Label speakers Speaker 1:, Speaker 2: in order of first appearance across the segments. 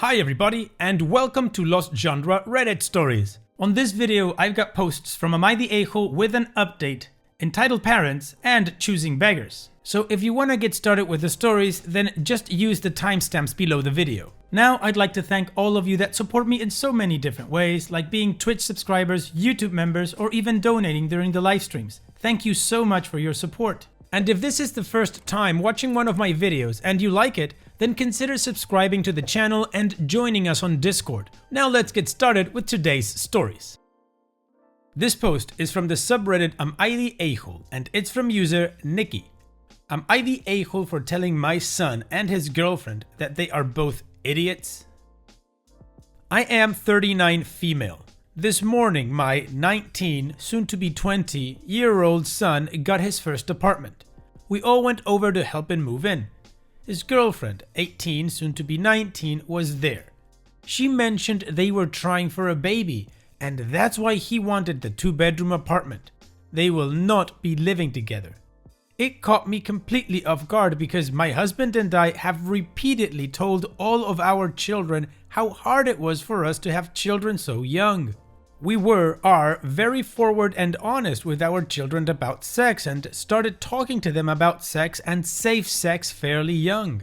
Speaker 1: Hi everybody, and welcome to Lost Genre Reddit Stories. On this video, I've got posts from Am I the A-hole with an update, entitled Parents, and Choosing Beggars. So if you want to get started with the stories, then just use the timestamps below the video. Now, I'd like to thank all of you that support me in so many different ways, like being Twitch subscribers, YouTube members, or even donating during the live streams. Thank you so much for your support. And if this is the first time watching one of my videos and you like it, then consider subscribing to the channel and joining us on Discord. Now let's get started with today's stories. This post is from the subreddit Am I the A-hole, and it's from user Nikki. Am I the a-hole for telling my son and his girlfriend that they are both idiots? I am 39 female. This morning, my 19, soon to be 20-year-old son got his first apartment. We all went over to help him move in. His girlfriend, 18, soon to be 19, was there. She mentioned they were trying for a baby, and that's why he wanted the 2-bedroom apartment. They will not be living together. It caught me completely off guard because my husband and I have repeatedly told all of our children how hard it was for us to have children so young. We are very forward and honest with our children about sex and started talking to them about sex and safe sex fairly young.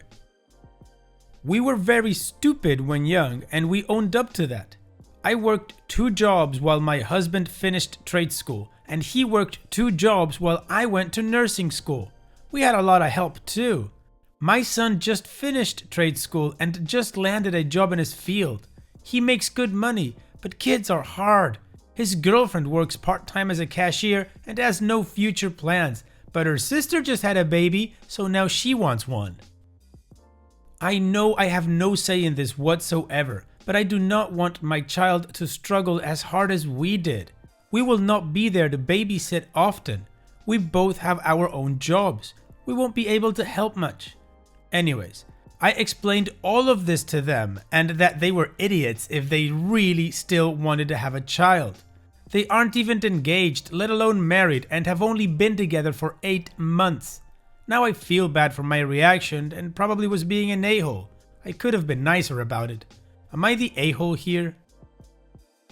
Speaker 1: We were very stupid when young and we owned up to that. I worked 2 jobs while my husband finished trade school, and he worked 2 jobs while I went to nursing school. We had a lot of help too. My son just finished trade school and just landed a job in his field. He makes good money, but kids are hard. His girlfriend works part-time as a cashier and has no future plans, but her sister just had a baby, so now she wants one. I know I have no say in this whatsoever, but I do not want my child to struggle as hard as we did. We will not be there to babysit often. We both have our own jobs. We won't be able to help much. Anyways, I explained all of this to them and that they were idiots if they really still wanted to have a child. They aren't even engaged, let alone married, and have only been together for 8 months. Now I feel bad for my reaction and probably was being an a-hole. I could have been nicer about it. Am I the a-hole here?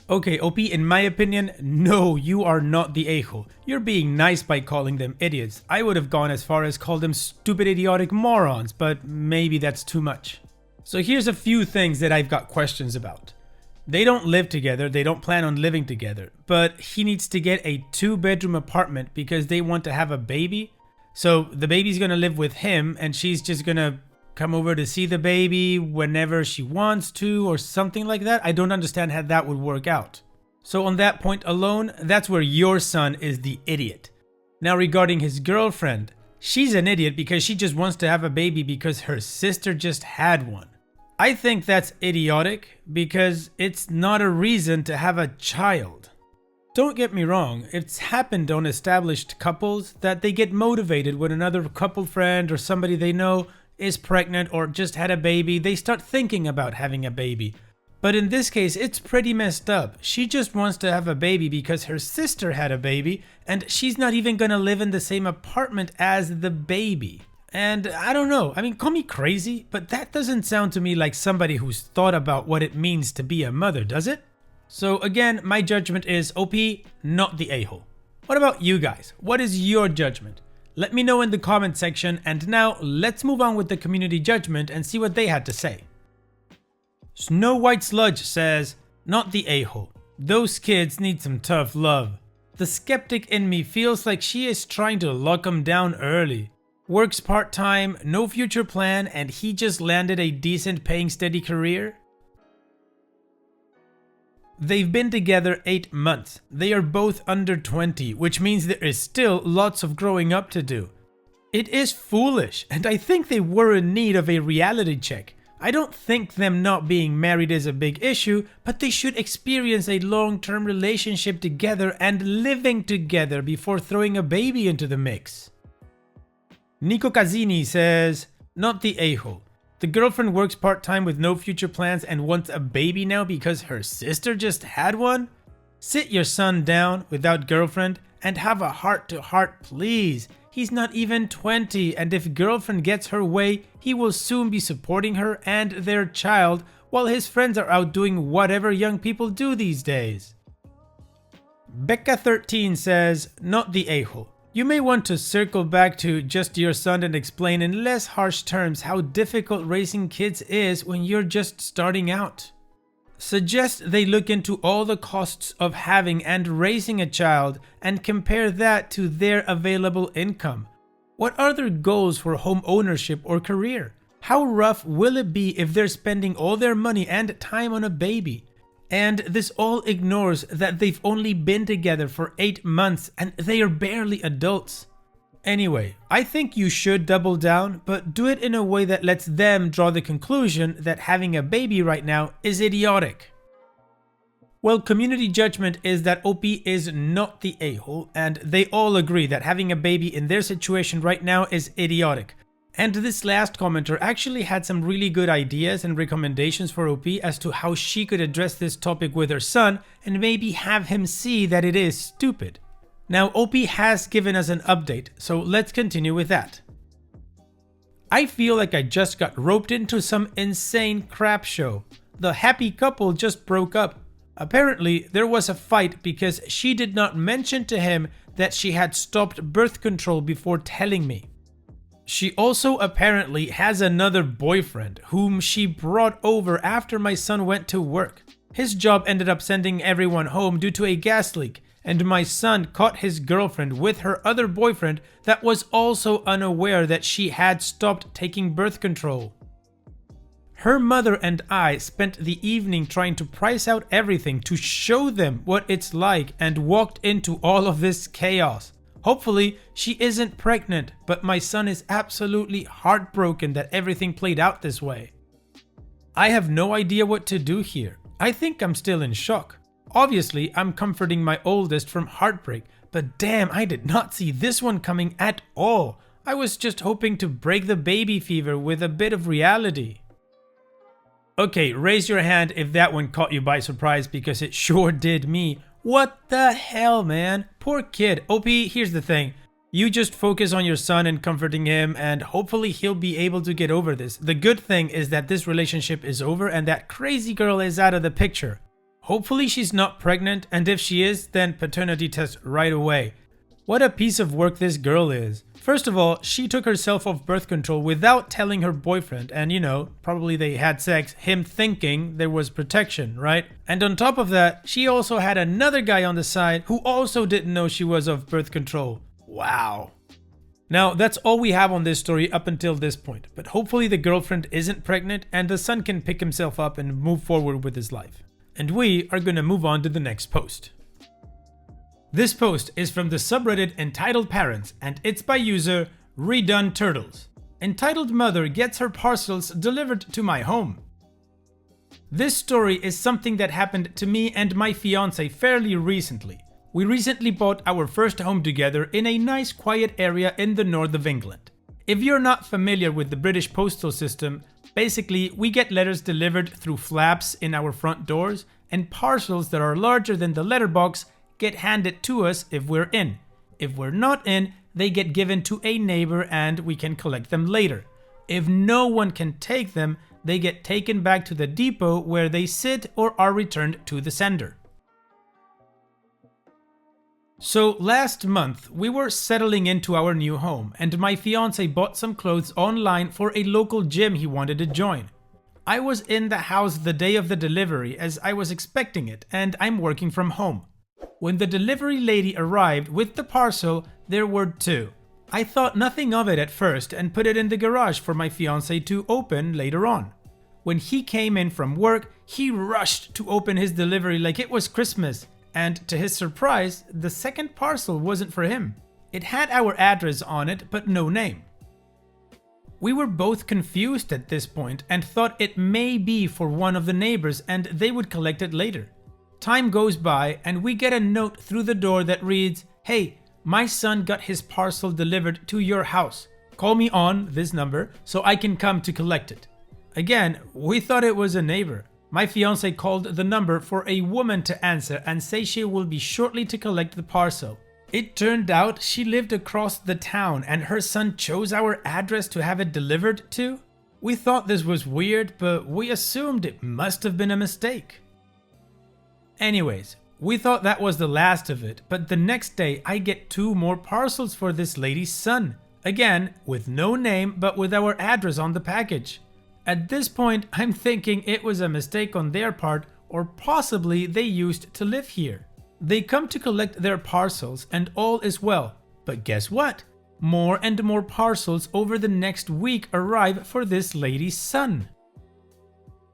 Speaker 1: Okay, OP, in my opinion, no, you are not the a-hole. You're being nice by calling them idiots. I would have gone as far as call them stupid idiotic morons, but maybe that's too much. So here's a few things that I've got questions about. They don't live together, they don't plan on living together, but he needs to get a 2-bedroom apartment because they want to have a baby. So the baby's gonna live with him and she's just gonna come over to see the baby whenever she wants to or something like that. I don't understand how that would work out. So on that point alone, that's where your son is the idiot. Now regarding his girlfriend, she's an idiot because she just wants to have a baby because her sister just had one. I think that's idiotic because it's not a reason to have a child. Don't get me wrong, it's happened on established couples that they get motivated when another couple friend or somebody they know is pregnant or just had a baby, they start thinking about having a baby. But in this case, it's pretty messed up. She just wants to have a baby because her sister had a baby and she's not even gonna live in the same apartment as the baby. And I don't know, I mean, call me crazy, but that doesn't sound to me like somebody who's thought about what it means to be a mother, does it? So again, my judgment is OP, not the a-hole. What about you guys? What is your judgment? Let me know in the comment section, and now let's move on with the community judgment and see what they had to say. Snow White Sludge says, not the a-hole. Those kids need some tough love. The skeptic in me feels like she is trying to lock him down early. Works part-time, no future plan, and he just landed a decent paying steady career. They've been together 8 months. They are both under 20, which means there is still lots of growing up to do. It is foolish, and I think they were in need of a reality check. I don't think them not being married is a big issue, but they should experience a long-term relationship together and living together before throwing a baby into the mix. Nico Cazzini says, not the a-hole. The girlfriend works part-time with no future plans and wants a baby now because her sister just had one? Sit your son down without girlfriend and have a heart-to-heart, please. He's not even 20, and if girlfriend gets her way, he will soon be supporting her and their child while his friends are out doing whatever young people do these days. Becca13 says, not the a-hole. You may want to circle back to just your son and explain in less harsh terms how difficult raising kids is when you're just starting out. Suggest they look into all the costs of having and raising a child and compare that to their available income. What are their goals for home ownership or career? How rough will it be if they're spending all their money and time on a baby? And this all ignores that they've only been together for 8 months and they are barely adults. Anyway, I think you should double down, but do it in a way that lets them draw the conclusion that having a baby right now is idiotic. Well, community judgment is that OP is not the a-hole, and they all agree that having a baby in their situation right now is idiotic. And this last commenter actually had some really good ideas and recommendations for OP as to how she could address this topic with her son and maybe have him see that it is stupid. Now, OP has given us an update, so let's continue with that. I feel like I just got roped into some insane crap show. The happy couple just broke up. Apparently, there was a fight because she did not mention to him that she had stopped birth control before telling me. She also apparently has another boyfriend whom she brought over after my son went to work. His job ended up sending everyone home due to a gas leak, and my son caught his girlfriend with her other boyfriend that was also unaware that she had stopped taking birth control. Her mother and I spent the evening trying to price out everything to show them what it's like and walked into all of this chaos. Hopefully, she isn't pregnant, but my son is absolutely heartbroken that everything played out this way. I have no idea what to do here. I think I'm still in shock. Obviously, I'm comforting my oldest from heartbreak, but damn, I did not see this one coming at all. I was just hoping to break the baby fever with a bit of reality. Okay, raise your hand if that one caught you by surprise, because it sure did me. What the hell, man? Poor kid. OP, here's the thing. You just focus on your son and comforting him, and hopefully he'll be able to get over this. The good thing is that this relationship is over and that crazy girl is out of the picture. Hopefully she's not pregnant, and if she is, then paternity test right away. What a piece of work this girl is. First of all, she took herself off birth control without telling her boyfriend, and you know, probably they had sex, him thinking there was protection, right? And on top of that, she also had another guy on the side who also didn't know she was off birth control. Wow. Now, that's all we have on this story up until this point, but hopefully the girlfriend isn't pregnant and the son can pick himself up and move forward with his life. And we are gonna move on to the next post. This post is from the subreddit Entitled Parents, and it's by user Redone Turtles. Entitled mother gets her parcels delivered to my home. This story is something that happened to me and my fiance fairly recently. We recently bought our first home together in a nice quiet area in the north of England. If you're not familiar with the British postal system, basically we get letters delivered through flaps in our front doors, and parcels that are larger than the letterbox get handed to us if we're in. If we're not in, they get given to a neighbor and we can collect them later. If no one can take them, they get taken back to the depot where they sit or are returned to the sender. So last month, we were settling into our new home and my fiance bought some clothes online for a local gym he wanted to join. I was in the house the day of the delivery as I was expecting it, and I'm working from home. When the delivery lady arrived with the parcel, there were two. I thought nothing of it at first and put it in the garage for my fiance to open later on. When he came in from work, he rushed to open his delivery like it was Christmas, and to his surprise, the second parcel wasn't for him. It had our address on it, but no name. We were both confused at this point and thought it may be for one of the neighbors and they would collect it later. Time goes by and we get a note through the door that reads, "Hey, my son got his parcel delivered to your house. Call me on this number so I can come to collect it." Again, we thought it was a neighbor. My fiance called the number for a woman to answer and say she will be shortly to collect the parcel. It turned out she lived across the town and her son chose our address to have it delivered to. We thought this was weird, but we assumed it must have been a mistake. Anyways, we thought that was the last of it, but the next day I get 2 more parcels for this lady's son. Again, with no name, but with our address on the package. At this point, I'm thinking it was a mistake on their part, or possibly they used to live here. They come to collect their parcels and all is well. But guess what? More and more parcels over the next week arrive for this lady's son.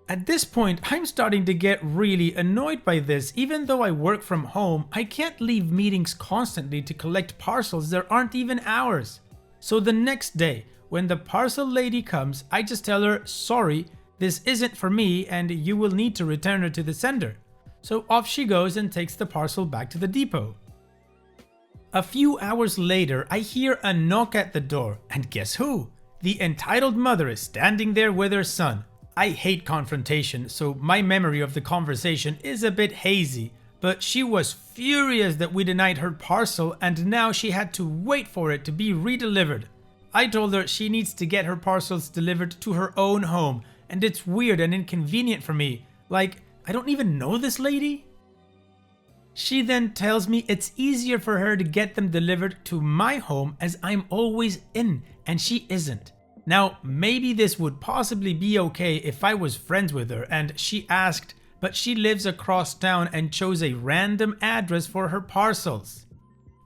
Speaker 1: At this point, I'm starting to get really annoyed by this. Even though I work from home, I can't leave meetings constantly to collect parcels that aren't even ours. So the next day, when the parcel lady comes, I just tell her, sorry, this isn't for me and you will need to return her to the sender. So off she goes and takes the parcel back to the depot. A few hours later, I hear a knock at the door, and guess who? The entitled mother is standing there with her son. I hate confrontation, so my memory of the conversation is a bit hazy, but she was furious that we denied her parcel and now she had to wait for it to be redelivered. I told her she needs to get her parcels delivered to her own home, and it's weird and inconvenient for me. Like, I don't even know this lady? She then tells me it's easier for her to get them delivered to my home as I'm always in and she isn't. Now, maybe this would possibly be okay if I was friends with her and she asked, but she lives across town and chose a random address for her parcels.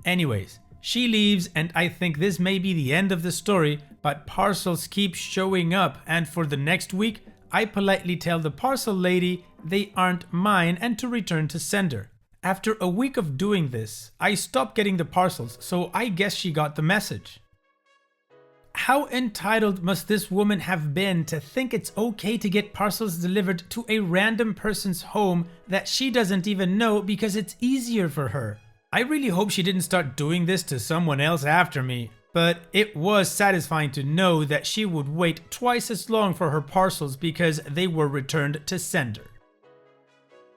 Speaker 1: Anyways, she leaves and I think this may be the end of the story, but parcels keep showing up and for the next week, I politely tell the parcel lady they aren't mine and to return to sender. After a week of doing this, I stopped getting the parcels, so I guess she got the message. How entitled must this woman have been to think it's okay to get parcels delivered to a random person's home that she doesn't even know because it's easier for her? I really hope she didn't start doing this to someone else after me, but it was satisfying to know that she would wait twice as long for her parcels because they were returned to sender.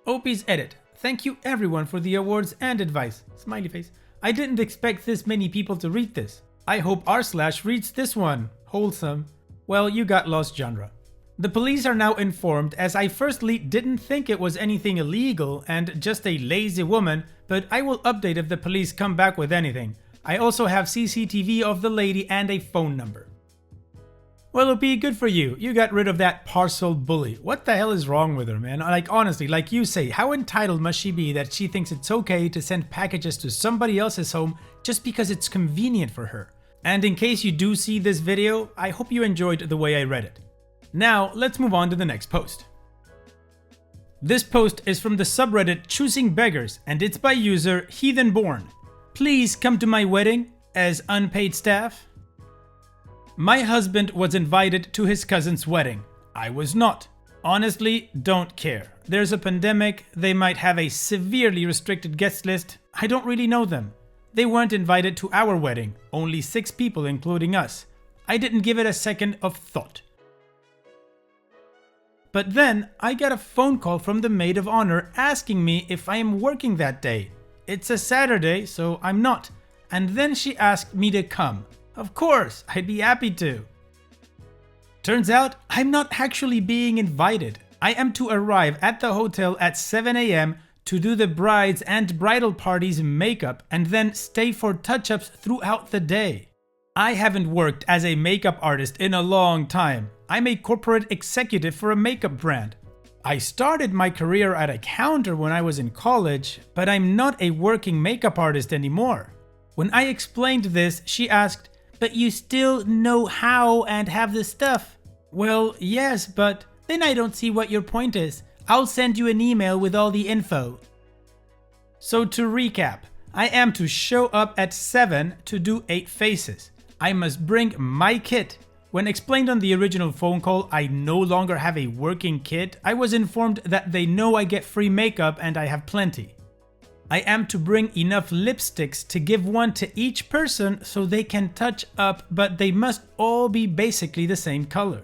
Speaker 1: Opie's edit. Thank you everyone for the awards and advice. Smiley face. I didn't expect this many people to read this. I hope r/ reads this one. Wholesome. Well, you got lost genre. The police are now informed as I firstly didn't think it was anything illegal and just a lazy woman, but I will update if the police come back with anything. I also have CCTV of the lady and a phone number. Well, it'll be good for you. You got rid of that parcel bully. What the hell is wrong with her, man? Like, honestly, like you say, how entitled must she be that she thinks it's okay to send packages to somebody else's home just because it's convenient for her? And in case you do see this video, I hope you enjoyed the way I read it. Now, let's move on to the next post. This post is from the subreddit Choosing Beggars, and it's by user Heathenborn. Please come to my wedding as unpaid staff. My husband was invited to his cousin's wedding. I was not. Honestly, don't care. There's a pandemic, they might have a severely restricted guest list. I don't really know them. They weren't invited to our wedding, only 6 people including us. I didn't give it a second of thought. But then I got a phone call from the maid of honor asking me if I am working that day. It's a Saturday, so I'm not. And then she asked me to come. Of course, I'd be happy to. Turns out, I'm not actually being invited. I am to arrive at the hotel at 7 AM to do the bride's and bridal party's makeup and then stay for touch-ups throughout the day. I haven't worked as a makeup artist in a long time. I'm a corporate executive for a makeup brand. I started my career at a counter when I was in college, but I'm not a working makeup artist anymore. When I explained this, she asked, "But you still know how and have the stuff." Well, yes, but then I don't see what your point is. I'll send you an email with all the info. So to recap, I am to show up at 7 to do 8 faces. I must bring my kit. When explained on the original phone call I no longer have a working kit, I was informed that they know I get free makeup and I have plenty. I am to bring enough lipsticks to give one to each person so they can touch up, but they must all be basically the same color.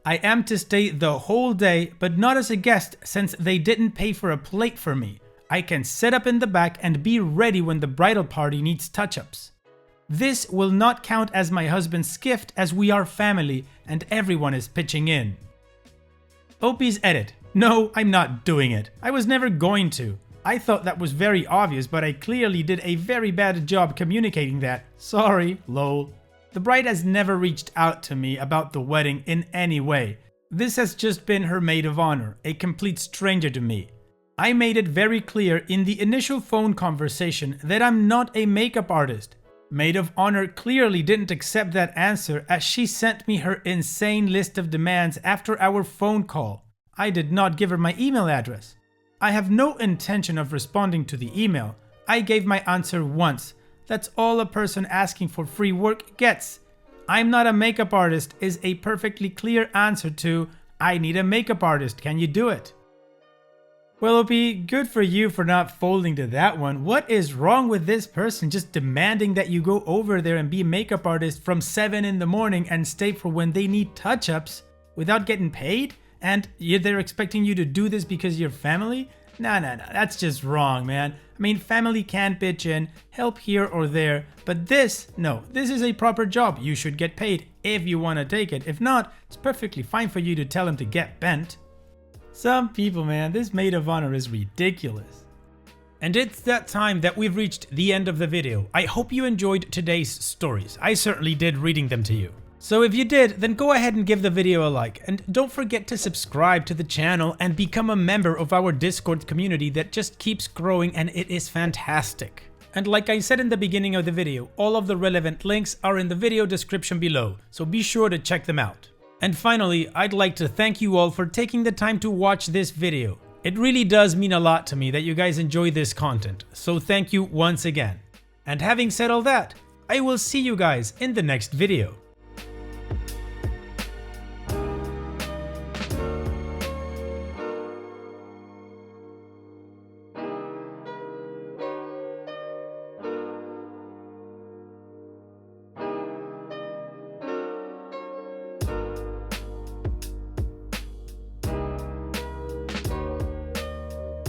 Speaker 1: I am to stay the whole day, but not as a guest since they didn't pay for a plate for me. I can sit up in the back and be ready when the bridal party needs touch-ups. This will not count as my husband's gift as we are family and everyone is pitching in. Opie's edit. No, I'm not doing it. I was never going to. I thought that was very obvious, but I clearly did a very bad job communicating that. Sorry, lol. The bride has never reached out to me about the wedding in any way. This has just been her maid of honor, a complete stranger to me. I made it very clear in the initial phone conversation that I'm not a makeup artist. Maid of honor clearly didn't accept that answer as she sent me her insane list of demands after our phone call. I did not give her my email address. I have no intention of responding to the email. I gave my answer once. That's all a person asking for free work gets. I'm not a makeup artist is a perfectly clear answer to, I need a makeup artist, can you do it? Well, Opie, good for you for not folding to that one. What is wrong with this person just demanding that you go over there and be a makeup artist from 7 in the morning and stay for when they need touch-ups without getting paid? And they're expecting you to do this because you're family? No, that's just wrong, man. I mean, family can pitch in, help here or there, but this is a proper job. You should get paid if you want to take it. If not, it's perfectly fine for you to tell them to get bent. Some people, man, this maid of honor is ridiculous. And it's that time that we've reached the end of the video. I hope you enjoyed today's stories. I certainly did reading them to you. So if you did, then go ahead and give the video a like, and don't forget to subscribe to the channel and become a member of our Discord community that just keeps growing and it is fantastic. And like I said in the beginning of the video, all of the relevant links are in the video description below, so be sure to check them out. And finally, I'd like to thank you all for taking the time to watch this video. It really does mean a lot to me that you guys enjoy this content, so thank you once again. And having said all that, I will see you guys in the next video.